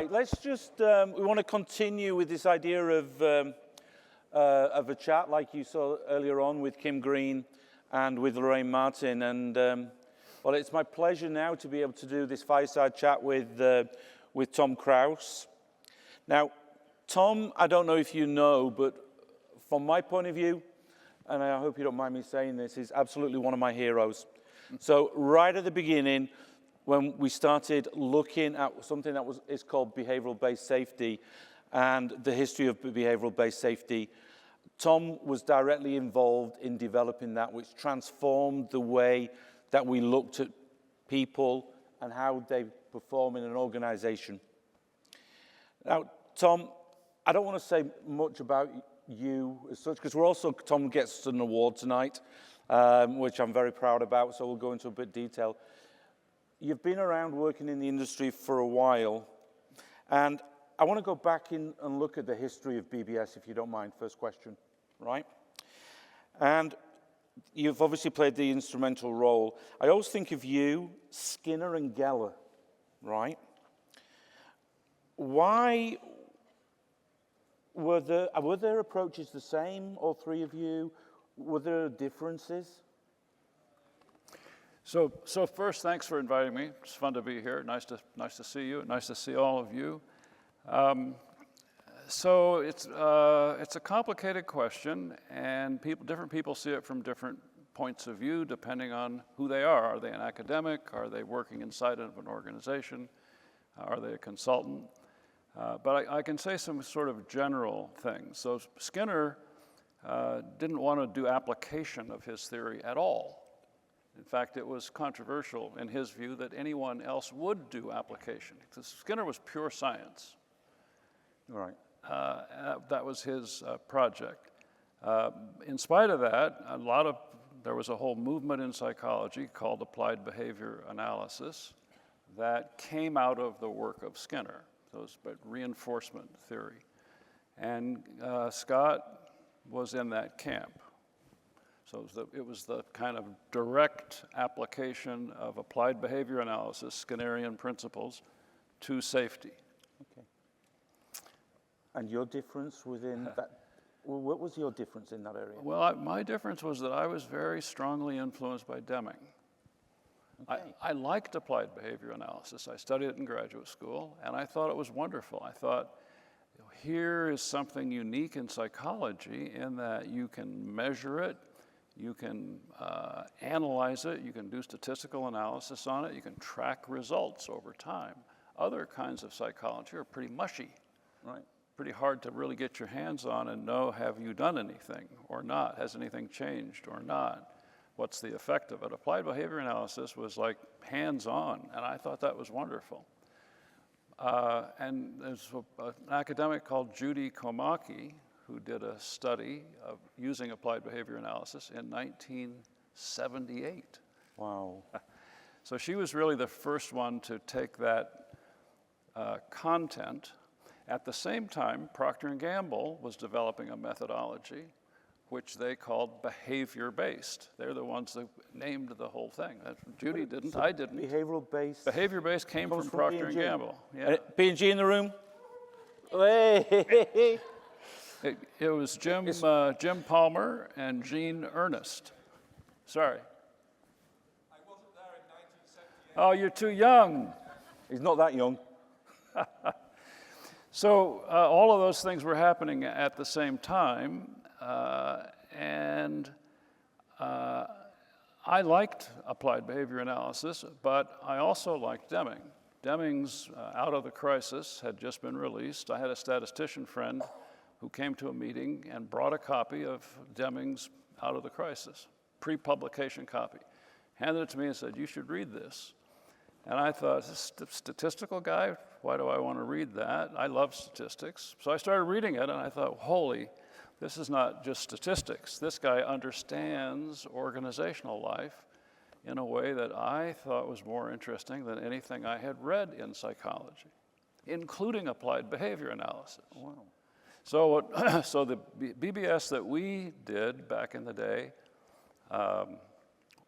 Right, let's just, we want to continue with this idea of a chat like you saw earlier on with Kim Green and with Lorraine Martin. And, well, it's my pleasure now to be able to do this fireside chat with Tom Krause. Now, Tom, I don't know if you know, but from my point of view, and I hope you don't mind me saying this, is absolutely one of my heroes. So right at the beginning, when we started looking at something that is called behavioral-based safety and the history of behavioral-based safety, Tom was directly involved in developing that, which transformed the way that we looked at people and how they perform in an organization. Now, Tom, I don't want to say much about you as such, because Tom gets an award tonight, which I'm very proud about, so we'll go into a bit of detail. You've been around working in the industry for a while, and I want to go back in and look at the history of BBS, if you don't mind. First question, right? And you've obviously played the instrumental role. I always think of you, Skinner, and Geller, right? Why were their approaches the same, all three of you? Were there differences? So first, thanks for inviting me. It's fun to be here. Nice to see you. Nice to see all of you. So it's a complicated question, and different people see it from different points of view, depending on who they are. Are they an academic? Are they working inside of an organization? Are they a consultant? But I can say some sort of general things. So Skinner didn't want to do application of his theory at all. In fact, it was controversial in his view that anyone else would do application. Skinner was pure science. Right. That was his project. In spite of that, there was a whole movement in psychology called applied behavior analysis that came out of the work of Skinner. So it was reinforcement theory. And Scott was in that camp. So it was the kind of direct application of applied behavior analysis, Skinnerian principles, to safety. Okay. And your difference within that, well, what was your difference in that area? Well, my difference was that I was very strongly influenced by Deming. Okay. I liked applied behavior analysis. I studied it in graduate school, and I thought it was wonderful. I thought, here is something unique in psychology in that you can measure it, you can analyze it, you can do statistical analysis on it, you can track results over time. Other kinds of psychology are pretty mushy, right? Pretty hard to really get your hands on and know, have you done anything or not? Has anything changed or not? What's the effect of it? Applied behavior analysis was like hands-on, and I thought that was wonderful. And there's an academic called Judy Komaki who did a study of using applied behavior analysis in 1978. Wow. So she was really the first one to take that content. At the same time, Procter & Gamble was developing a methodology which they called behavior-based. They're the ones that named the whole thing. Judy didn't, I didn't. Behavioral-based? Behavior-based came from Procter & Gamble. Yeah. P&G in the room? Hey. It was Jim Palmer and Gene Ernest. Sorry. I wasn't there in 1978. Oh, you're too young. He's not that young. So all of those things were happening at the same time, and I liked applied behavior analysis, but I also liked Deming. Deming's Out of the Crisis had just been released. I had a statistician friend who came to a meeting and brought a copy of Deming's Out of the Crisis, pre-publication copy, handed it to me and said, you should read this. And I thought, this statistical guy, why do I want to read that? I love statistics. So I started reading it, and I thought, holy, this is not just statistics. This guy understands organizational life in a way that I thought was more interesting than anything I had read in psychology, including applied behavior analysis. Wow. So the BBS that we did back in the day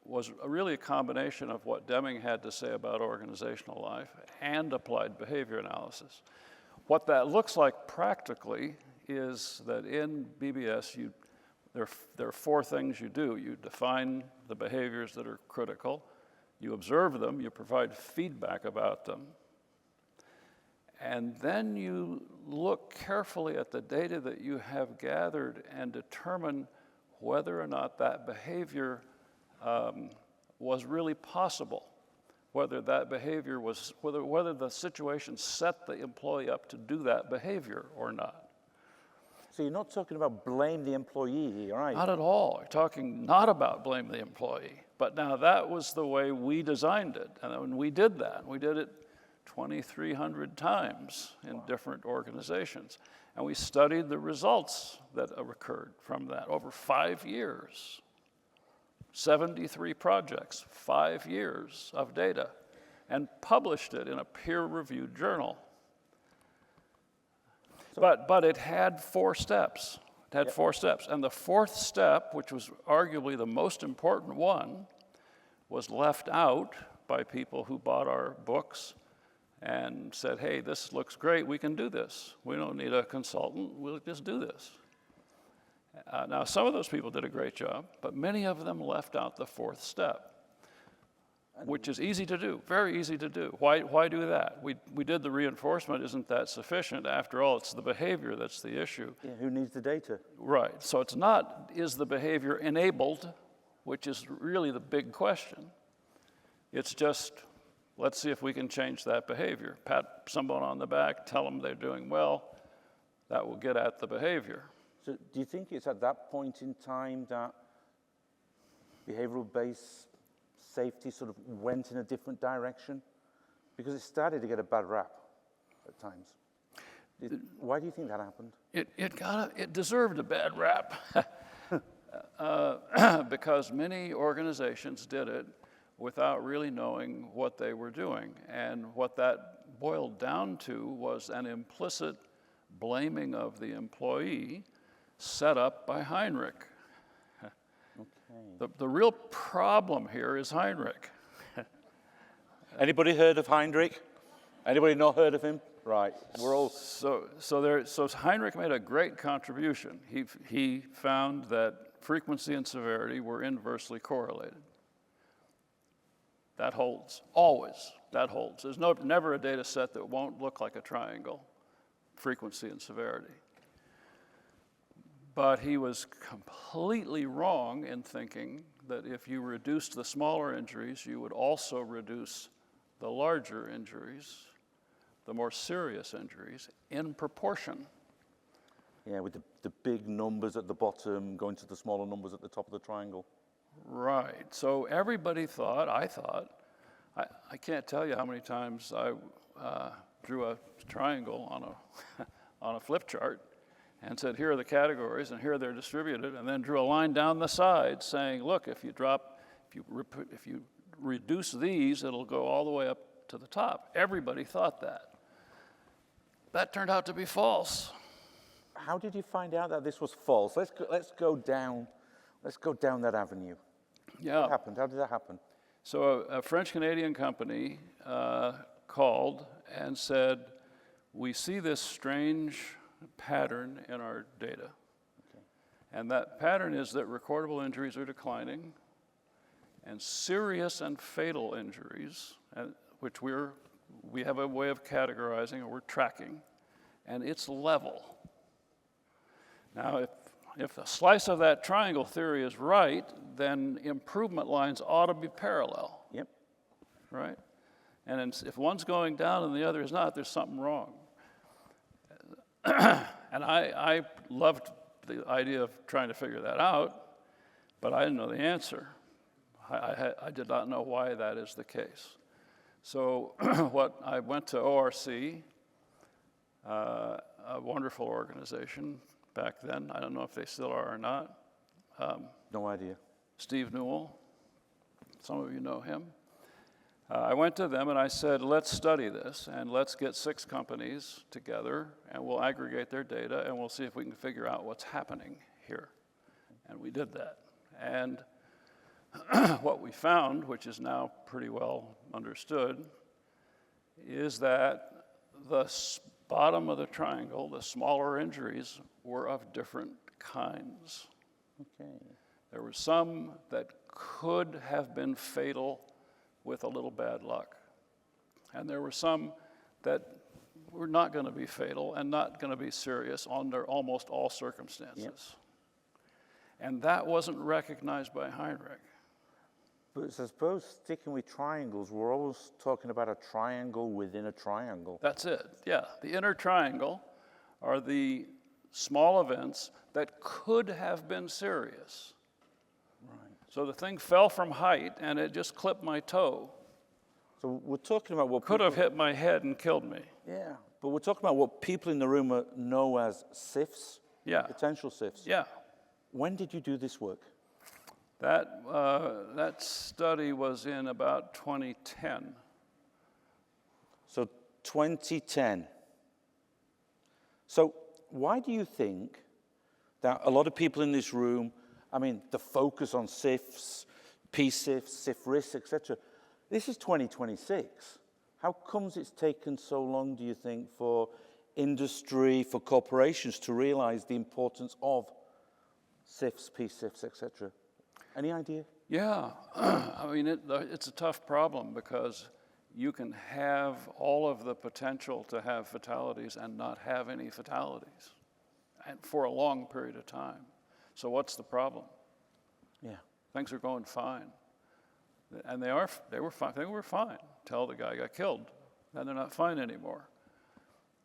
was really a combination of what Deming had to say about organizational life and applied behavior analysis. What that looks like practically is that in BBS, there are 4 things you do. You define the behaviors that are critical, you observe them, you provide feedback about them, and then you look carefully at the data that you have gathered and determine whether or not that behavior was really possible, whether that behavior was, whether the situation set the employee up to do that behavior or not. So you're not talking about blame the employee here, are you? Not at all. You're talking not about blame the employee. But now that was the way we designed it. And when we did that, we did it 2,300 times in different organizations. And we studied the results that occurred from that over 5 years. 73 projects, 5 years of data, and published it in a peer-reviewed journal. But it had 4 steps. It had 4 steps. And the 4th step, which was arguably the most important one, was left out by people who bought our books and said, hey, this looks great, we can do this. We don't need a consultant, we'll just do this. Now, some of those people did a great job, but many of them left out the 4th step, which is easy to do, very easy to do. Why do that? We did the reinforcement, isn't that sufficient? After all, it's the behavior that's the issue. Yeah, who needs the data? Right, so it's not, is the behavior enabled, which is really the big question. It's just, let's see if we can change that behavior. Pat someone on the back, tell them they're doing well, that will get at the behavior. So do you think it's at that point in time that behavioral-based safety sort of went in a different direction? Because it started to get a bad rap at times. Why do you think that happened? It deserved a bad rap because many organizations did it without really knowing what they were doing. And what that boiled down to was an implicit blaming of the employee set up by Heinrich. The real problem here is Heinrich. Anybody heard of Heinrich? Anybody not heard of him? Right, we're all... So Heinrich made a great contribution. He found that frequency and severity were inversely correlated. That holds, always, that holds. There's never a data set that won't look like a triangle, frequency and severity. But he was completely wrong in thinking that if you reduced the smaller injuries, you would also reduce the larger injuries, the more serious injuries, in proportion. Yeah, with the big numbers at the bottom going to the smaller numbers at the top of the triangle. Right. So everybody thought, I can't tell you how many times I drew a triangle on a flip chart and said, here are the categories and here they're distributed, and then drew a line down the side saying, look, if you reduce these, it'll go all the way up to the top. Everybody thought that. That turned out to be false. How did you find out that this was false? Let's go down that avenue. Yeah. What happened? How did that happen? So a French-Canadian company called and said, we see this strange pattern in our data. Okay. And that pattern is that recordable injuries are declining, and serious and fatal injuries, which we have a way of categorizing and we're tracking, and it's level. Now, if a slice of that triangle theory is right, then improvement lines ought to be parallel. Yep. Right? And if one's going down and the other is not, there's something wrong. And I loved the idea of trying to figure that out, but I didn't know the answer. I did not know why that is the case. So I went to ORC, a wonderful organization back then. I don't know if they still are or not. No idea. Steve Newell, some of you know him. I went to them and I said, let's study this and let's get 6 companies together and we'll aggregate their data and we'll see if we can figure out what's happening here. And we did that. And what we found, which is now pretty well understood, is that the bottom of the triangle, the smaller injuries, were of different kinds. Okay. There were some that could have been fatal with a little bad luck. And there were some that were not going to be fatal and not going to be serious under almost all circumstances. Yep. And that wasn't recognized by Heinrich. But I suppose sticking with triangles, we're always talking about a triangle within a triangle. That's it, yeah. The inner triangle are the small events that could have been serious. Right. So the thing fell from height and it just clipped my toe. So we're talking about what Could have hit my head and killed me. Yeah, but we're talking about what people in the room know as SIFs, Yeah, potential SIFs. yeah. When did you do this work? That study was in about 2010. So 2010. So why do you think that a lot of people in this room, I mean, the focus on SIFs, P-SIFs, SIF risks, etc., this is 2026. How comes it's taken so long, do you think, for industry, for corporations to realize the importance of SIFs, P-SIFs, etc.? Any idea? Yeah, I mean, it's a tough problem because you can have all of the potential to have fatalities and not have any fatalities and for a long period of time. So what's the problem? Yeah. Things are going fine. And they were fine until the guy got killed. Then they're not fine anymore.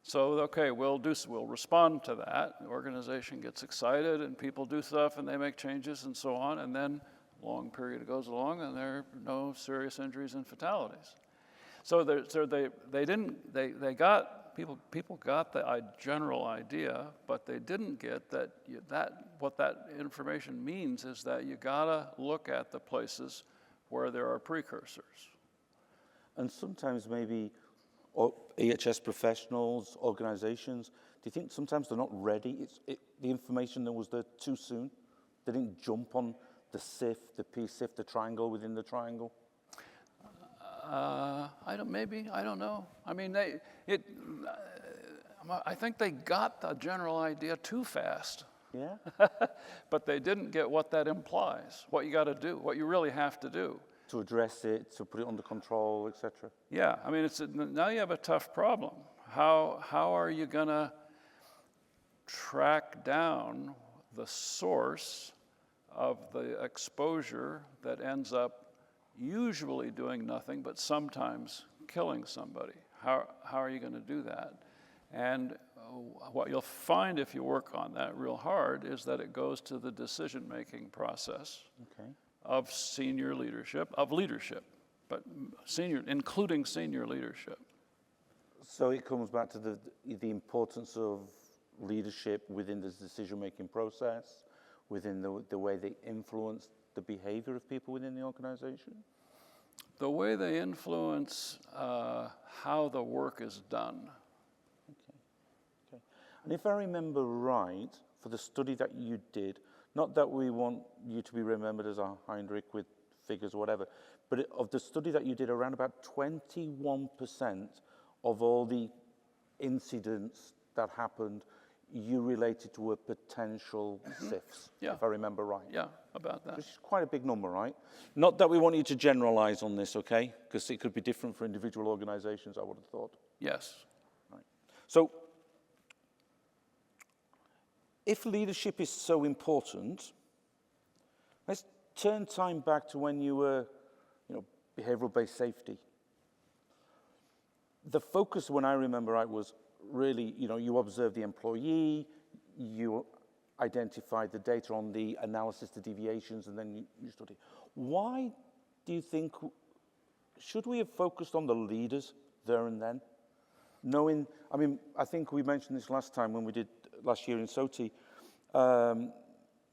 So, okay, we'll respond to that. The organization gets excited and people do stuff and they make changes and so on. And then a long period goes along and there are no serious injuries and fatalities. So people got the general idea, but they didn't get what that information means is that you gotta look at the places where there are precursors. And sometimes maybe EHS professionals, organizations, do you think sometimes they're not ready? The information that was there too soon? They didn't jump on the SIF, the P-SIF, the triangle within the triangle? I don't know. I mean, I think they got the general idea too fast. Yeah? But they didn't get what that implies, what you got to do, what you really have to do. To address it, to put it under control, etc. Yeah, I mean, now you have a tough problem. How are you going to track down the source of the exposure that ends up usually doing nothing, but sometimes killing somebody? How are you going to do that? And what you'll find if you work on that real hard is that it goes to the decision-making process of senior leadership, but including senior leadership. So it comes back to the importance of leadership within the decision-making process, within the way they influence the behavior of people within the organization? The way they influence how the work is done. Okay. And if I remember right, for the study that you did, not that we want you to be remembered as a Heinrich with figures or whatever, but of the study that you did, around about 21% of all the incidents that happened, you related to a potential SIFs, if I remember right. Yeah, about that. Which is quite a big number, right? Not that we want you to generalize on this, okay? Because it could be different for individual organizations, I would have thought. Yes. Right. So, if leadership is so important, let's turn time back to when you were, behavioral-based safety. The focus, when I remember right, was really, you observed the employee, you identified the data on the analysis, the deviations, and then you studied. Why do you think, should we have focused on the leaders there and then? I think we mentioned this last time when we did last year in SOTI.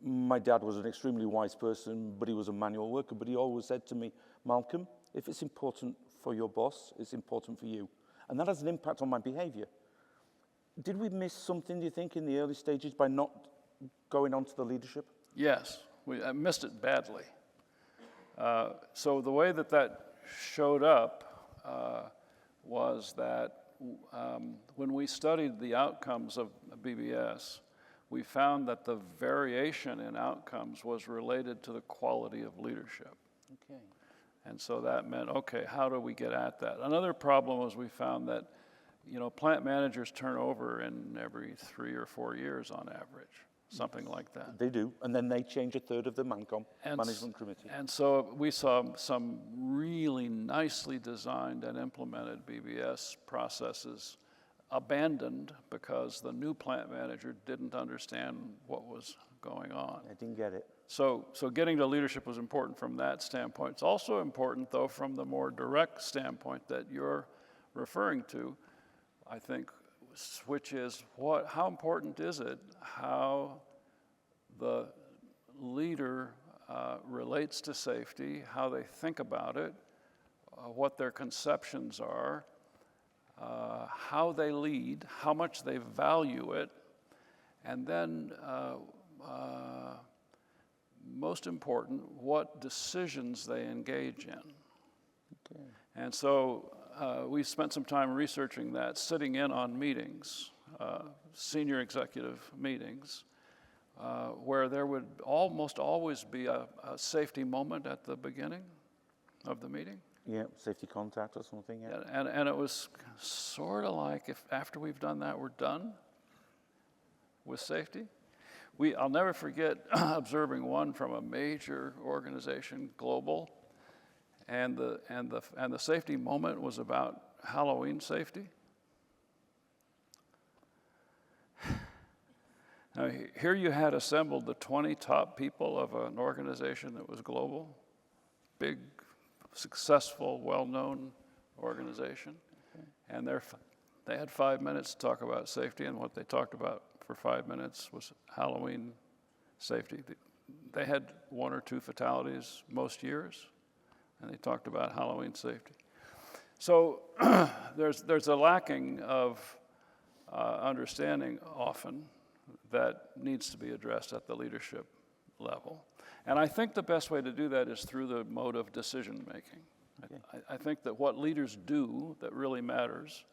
My dad was an extremely wise person, but he was a manual worker, but he always said to me, Malcolm, if it's important for your boss, it's important for you. And that has an impact on my behavior. Did we miss something, do you think, in the early stages by not going on to the leadership? Yes, I missed it badly. So the way that showed up was that when we studied the outcomes of BBS, we found that the variation in outcomes was related to the quality of leadership. Okay. And so that meant, okay, how do we get at that? Another problem was we found that, plant managers turn over in every 3 or 4 years on average, something like that. They do, and then they change a third of the MANCOM, management committee. And so we saw some really nicely designed and implemented BBS processes abandoned because the new plant manager didn't understand what was going on. I didn't get it. So getting to leadership was important from that standpoint. It's also important, though, from the more direct standpoint that you're referring to, I think, which is how important is it how the leader relates to safety, how they think about it, what their conceptions are, how they lead, how much they value it, and then most important, what decisions they engage in. Okay. And so we spent some time researching that, sitting in on meetings, senior executive meetings, where there would almost always be a safety moment at the beginning of the meeting. Yeah, safety contact or something, yeah. And it was sort of like if after we've done that, we're done with safety. I'll never forget observing one from a major organization, global, and the safety moment was about Halloween safety. Now, here you had assembled the 20 top people of an organization that was global, big, successful, well-known organization, and they had 5 minutes to talk about safety, and what they talked about for 5 minutes was Halloween safety. They had 1 or 2 fatalities most years, and they talked about Halloween safety. So there's a lacking of understanding often that needs to be addressed at the leadership level. And I think the best way to do that is through the mode of decision making. Okay. I think that what leaders do that really matters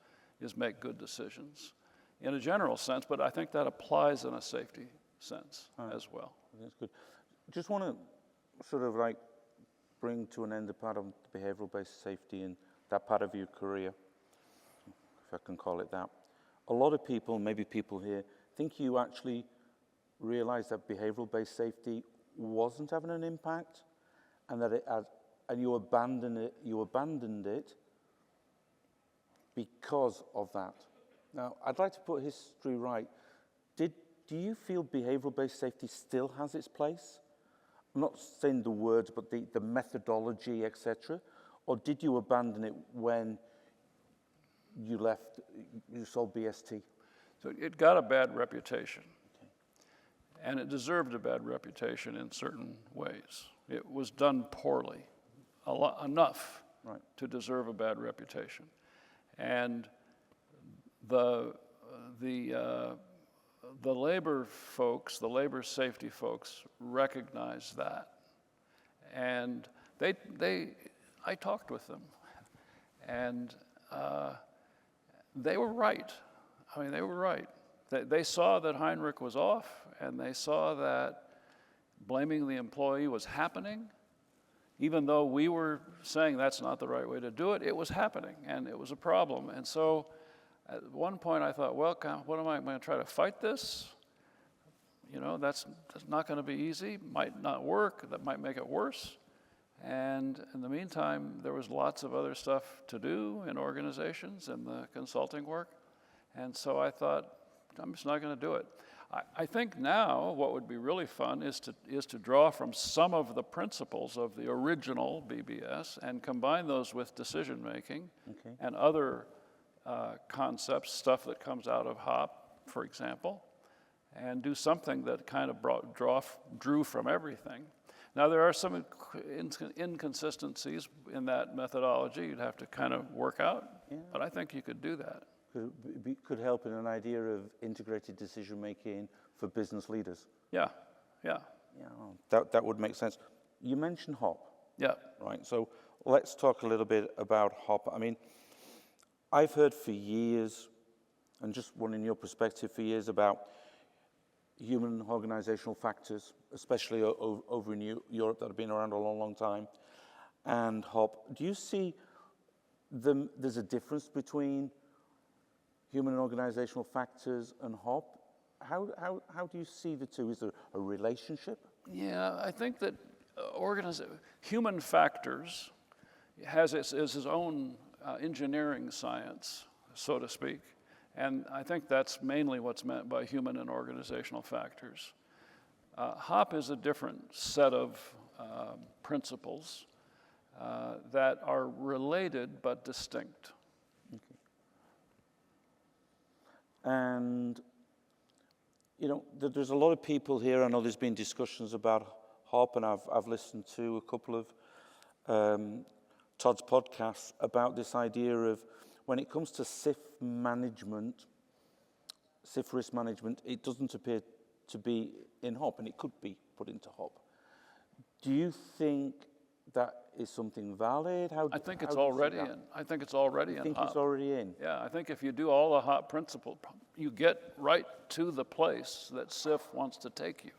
is make good decisions in a general sense, but I think that applies in a safety sense as well. That's good. Just want to sort of like bring to an end the part of behavioral-based safety and that part of your career, if I can call it that. A lot of people, maybe people here, think you actually realize that behavioral-based safety wasn't having an impact, and that it had, and you abandoned it because of that. Now, I'd like to put history right. Do you feel behavioral-based safety still has its place? I'm not saying the words, but the methodology, etc. Or did you abandon it when you left, you sold BST? So it got a bad reputation. Okay. And it deserved a bad reputation in certain ways. It was done poorly, enough to deserve a bad reputation. And the labor folks, the labor safety folks, recognized that, and I talked with them, and they were right. I mean, they were right. They saw that Heinrich was off, and they saw that blaming the employee was happening. Even though we were saying that's not the right way to do it, it was happening, and it was a problem. And so at one point I thought, well, what am I going to try to fight this? That's not going to be easy, might not work, that might make it worse. And in the meantime, there was lots of other stuff to do in organizations and the consulting work. And so I thought, I'm just not going to do it. I think now what would be really fun is to draw from some of the principles of the original BBS and combine those with decision making and other concepts, stuff that comes out of HOP, for example, and do something that kind of drew from everything. Now, there are some inconsistencies in that methodology you'd have to kind of work out, but I think you could do that. Could help in an idea of integrated decision-making for business leaders. Yeah. That would make sense. You mentioned HOP. Yeah. right? So let's talk a little bit about hop. I mean, I've heard for years, and just wanting your perspective for years, about human organizational factors, especially over in Europe that have been around a long, long time, and hop. Do you see there's a difference between human and organizational factors and hop? How do you see the two? Is there a relationship? Yeah, I think that human factors is his own engineering science, so to speak. And I think that's mainly what's meant by human and organizational factors. HOP is a different set of principles that are related but distinct. Okay. And, you know, there's a lot of people here. I know there's been discussions about HOP, and I've listened to a couple of Todd's podcasts about this idea of when it comes to SIF management, SIF risk management, it doesn't appear to be in HOP, and it could be put into HOP. Do you think that is something valid? I think it's already in. I think it's already in HOP. You think it's already in? Yeah, I think if you do all the HOP principles, you get right to the place that SIF wants to take you.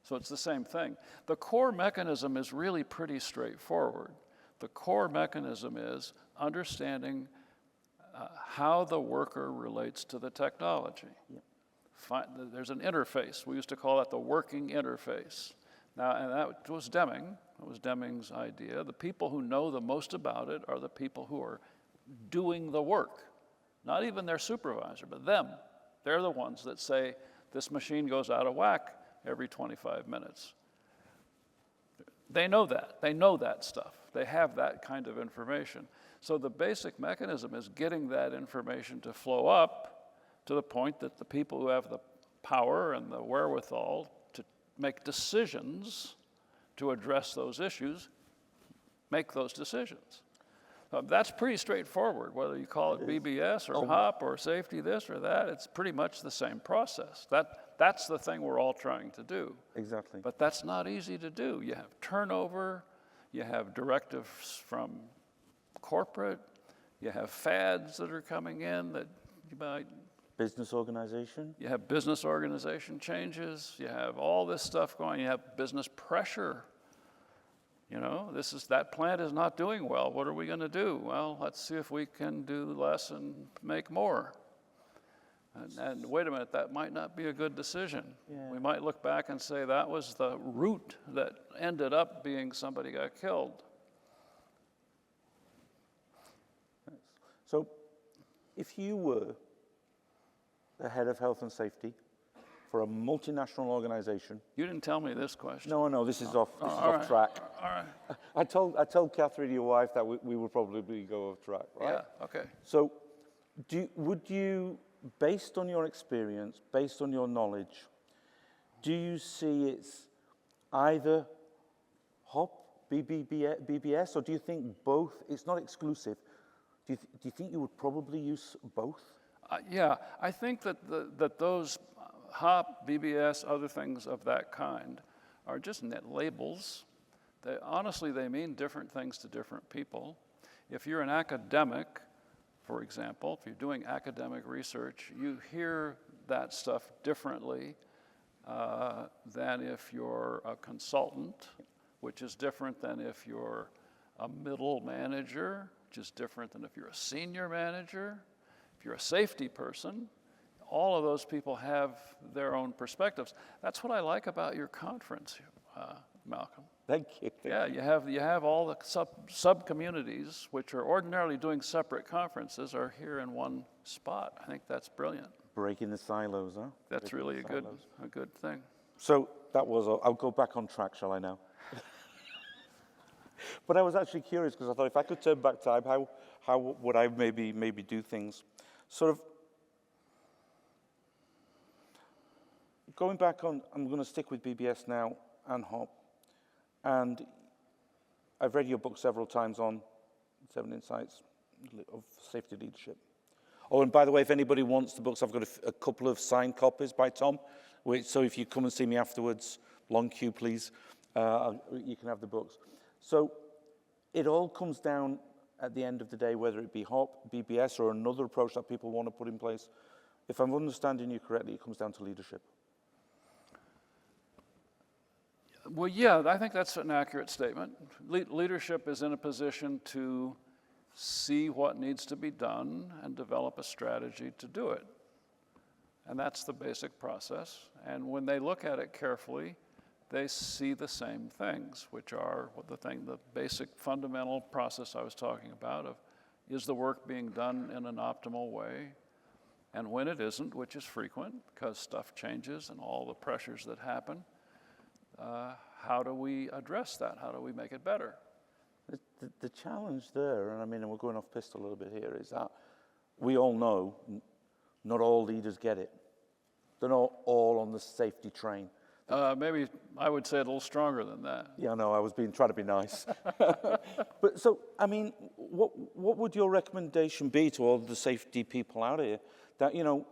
So it's the same thing. The core mechanism is really pretty straightforward. The core mechanism is understanding how the worker relates to the technology. Yep. There's an interface. We used to call that the working interface. Now, and that was Deming. That was Deming's idea. The people who know the most about it are the people who are doing the work. Not even their supervisor, but them. They're the ones that say, this machine goes out of whack every 25 minutes. They know that. They know that stuff. They have that kind of information. So the basic mechanism is getting that information to flow up to the point that the people who have the power and the wherewithal to make decisions to address those issues make those decisions. That's pretty straightforward, whether you call it BBS or HOP or safety this or that, it's pretty much the same process. That's the thing we're all trying to do. Exactly. But that's not easy to do. You have turnover, you have directives from corporate, you have fads that are coming in that you might... Business organization? You have business organization changes, you have all this stuff going, you have business pressure. You know, that plant is not doing well. What are we going to do? Well, let's see if we can do less and make more. And wait a minute, that might not be a good decision. Yeah. We might look back and say that was the route that ended up being somebody got killed. So, if you were the head of health and safety for a multinational organization. You didn't tell me this question. No, this is off track. All right. I told Catherine, your wife, that we would probably go off track, right? Yeah, okay. So, would you, based on your experience, based on your knowledge, do you see it's either HOP, BBS, or do you think both? It's not exclusive. Do you think you would probably use both? Yeah, I think that those HOP, BBS, other things of that kind are just net labels. Honestly, they mean different things to different people. If you're an academic, for example, if you're doing academic research, you hear that stuff differently than if you're a consultant, which is different than if you're a middle manager, which is different than if you're a senior manager. If you're a safety person, all of those people have their own perspectives. That's what I like about your conference, Malcolm. Thank you. Yeah, you have all the sub-communities, which are ordinarily doing separate conferences, are here in one spot. I think that's brilliant. Breaking the silos, huh? That's really a good thing. So that was, I'll go back on track, shall I now? But I was actually curious because I thought if I could turn back time, how would I maybe do things? Sort of going back on, I'm going to stick with BBS now and HOP. And I've read your book several times on 7 Insights of Safety Leadership. Oh, and by the way, if anybody wants the books, I've got a couple of signed copies by Tom. So if you come and see me afterwards, long queue, please, you can have the books. So it all comes down at the end of the day, whether it be HOP, BBS, or another approach that people want to put in place. If I'm understanding you correctly, it comes down to leadership. Well, yeah, I think that's an accurate statement. Leadership is in a position to see what needs to be done and develop a strategy to do it. And that's the basic process. And when they look at it carefully, they see the same things, which are the basic fundamental process I was talking about of, is the work being done in an optimal way? And when it isn't, which is frequent because stuff changes and all the pressures that happen, how do we address that? How do we make it better? The challenge there, and I mean, and we're going off piste a little bit here, is that we all know not all leaders get it. They're not all on the safety train. Maybe I would say it a little stronger than that. Yeah, no, I was trying to be nice. But so, I mean, what would your recommendation be to all the safety people out here? That, you know,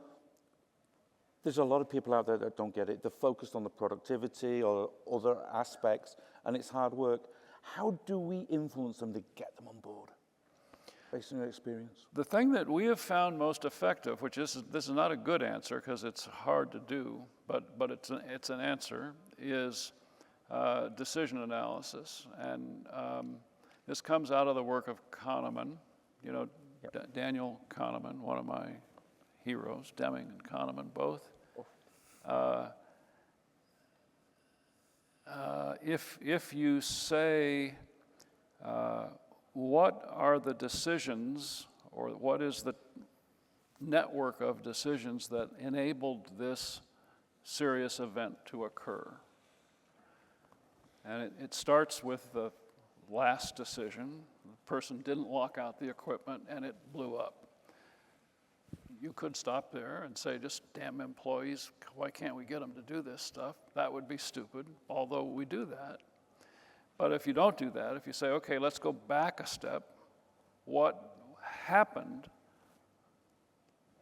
there's a lot of people out there that don't get it. They're focused on the productivity or other aspects, and it's hard work. How do we influence them to get them on board, based on your experience? The thing that we have found most effective, which this is not a good answer because it's hard to do, but it's an answer, is decision analysis. And this comes out of the work of Kahneman. You know, yep. Daniel Kahneman, one of my heroes, Deming and Kahneman both. If you say, what are the decisions, or what is the network of decisions that enabled this serious event to occur? And it starts with the last decision. The person didn't lock out the equipment and it blew up. You could stop there and say, just damn employees, why can't we get them to do this stuff? That would be stupid, although we do that. But if you don't do that, if you say, okay, let's go back a step, what happened?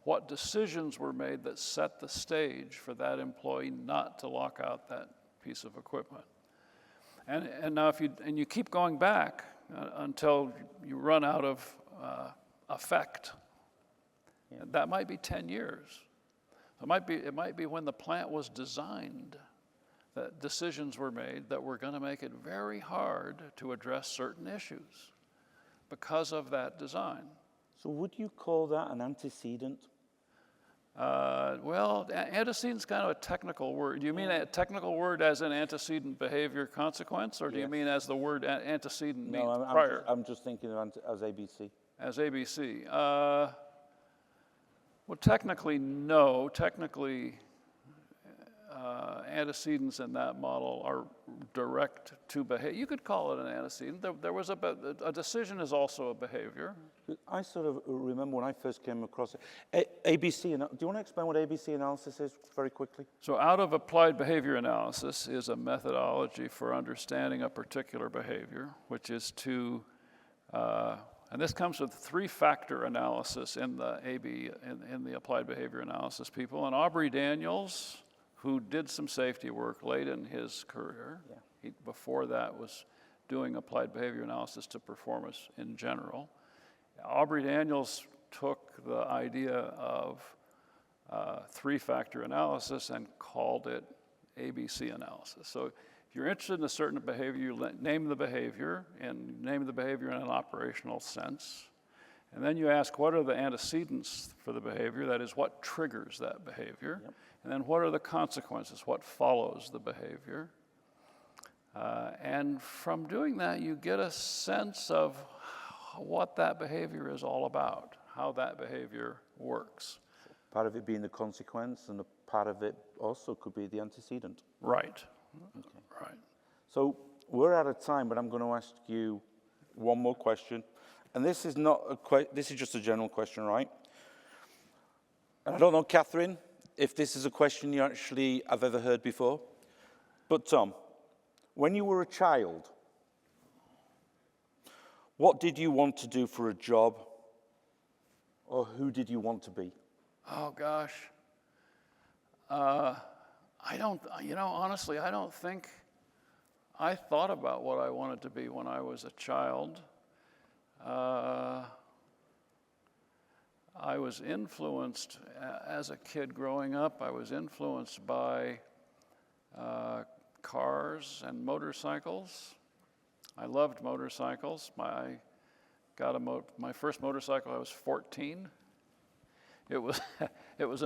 What decisions were made that set the stage for that employee not to lock out that piece of equipment? And now if you keep going back until you run out of effect. Yeah. That might be 10 years. It might be when the plant was designed that decisions were made that were going to make it very hard to address certain issues because of that design. So would you call that an antecedent? Well, antecedent's kind of a technical word. Do you mean a technical word as an antecedent behavior consequence, or do you mean as the word antecedent means prior? I'm just thinking of as ABC. As ABC. Well, technically, no. Technically, antecedents in that model are direct to behavior. You could call it an antecedent. There was a decision is also a behavior. I sort of remember when I first came across it. ABC, do you want to explain what ABC analysis is very quickly? So out of applied behavior analysis is a methodology for understanding a particular behavior, which is to, and this comes with 3-factor analysis in the in the applied behavior analysis people. And Aubrey Daniels, who did some safety work late in his career, he before that was doing applied behavior analysis to performance in general. Aubrey Daniels took the idea of 3-factor analysis and called it ABC analysis. So if you're interested in a certain behavior, you name the behavior, and name the behavior in an operational sense. And then you ask, what are the antecedents for the behavior? That is, what triggers that behavior? Yep. And then what are the consequences? What follows the behavior? And from doing that, you get a sense of what that behavior is all about, how that behavior works. Part of it being the consequence, and a part of it also could be the antecedent. Right. Okay. Right. So we're out of time, but I'm going to ask you one more question. And this is not this is just a general question, right? And I don't know, Catherine, if this is a question you actually have ever heard before. But Tom, when you were a child, what did you want to do for a job, or who did you want to be? Oh, gosh. I don't, honestly, I don't think I thought about what I wanted to be when I was a child. I was influenced, as a kid growing up, I was influenced by cars and motorcycles. I loved motorcycles. I got my first motorcycle, I was 14. It was a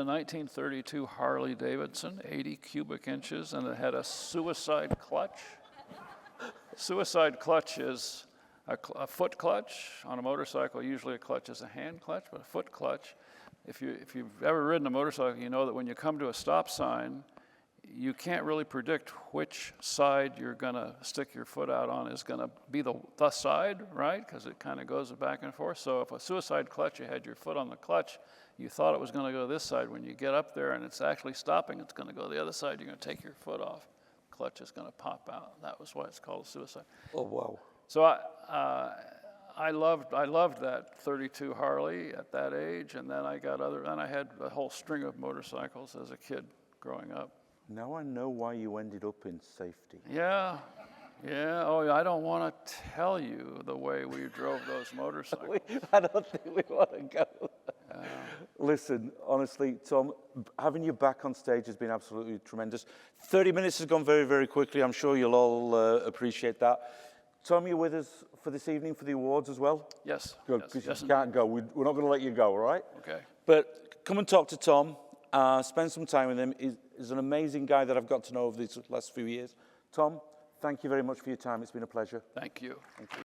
1932 Harley Davidson, 80 cubic inches, and it had a suicide clutch. Suicide clutch is a foot clutch. On a motorcycle, usually a clutch is a hand clutch, but a foot clutch. If you've ever ridden a motorcycle, you know that when you come to a stop sign, you can't really predict which side you're going to stick your foot out on is going to be the side, right? Because it kind of goes back and forth. So if a suicide clutch, you had your foot on the clutch, you thought it was going to go this side. When you get up there and it's actually stopping, it's going to go the other side. You're going to take your foot off. The clutch is going to pop out. That was why it's called suicide. Oh, wow. So I loved that 32 Harley at that age, and then I had a whole string of motorcycles as a kid growing up. Now I know why you ended up in safety. Yeah. Oh, I don't want to tell you the way we drove those motorcycles. I don't think we want to go. Listen, honestly, Tom, having you back on stage has been absolutely tremendous. 30 minutes has gone very, very quickly. I'm sure you'll all appreciate that. Tom, you're with us for this evening for the awards as well? Yes. Good, because you can't go. We're not going to let you go, all right? Okay. But come and talk to Tom. Spend some time with him. He's an amazing guy that I've got to know over these last few years. Tom, thank you very much for your time. It's been a pleasure. Thank you. Thank you.